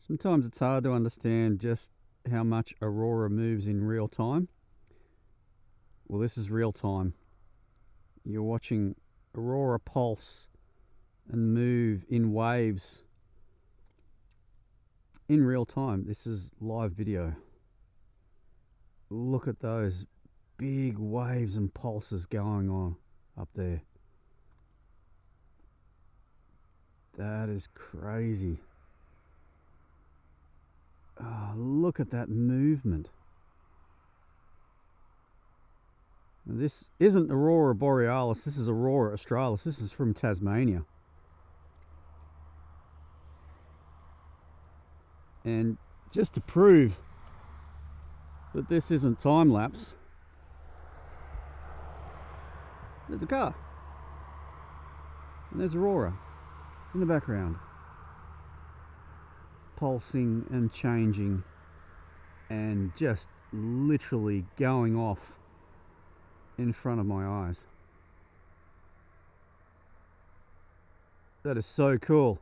Sometimes it's hard to understand just how much Aurora moves in real time. Well, this is real time. You're watching Aurora pulse and move in waves in real time. This is live video. Look at those big waves and pulses going on up there. That is crazy. Oh, look at that movement. And this isn't Aurora Borealis, this is Aurora Australis. This is from Tasmania. And just to prove that this isn't time lapse, there's a car. And there's Aurora in the background, pulsing and changing and just literally going off in front of my eyes. That is so cool.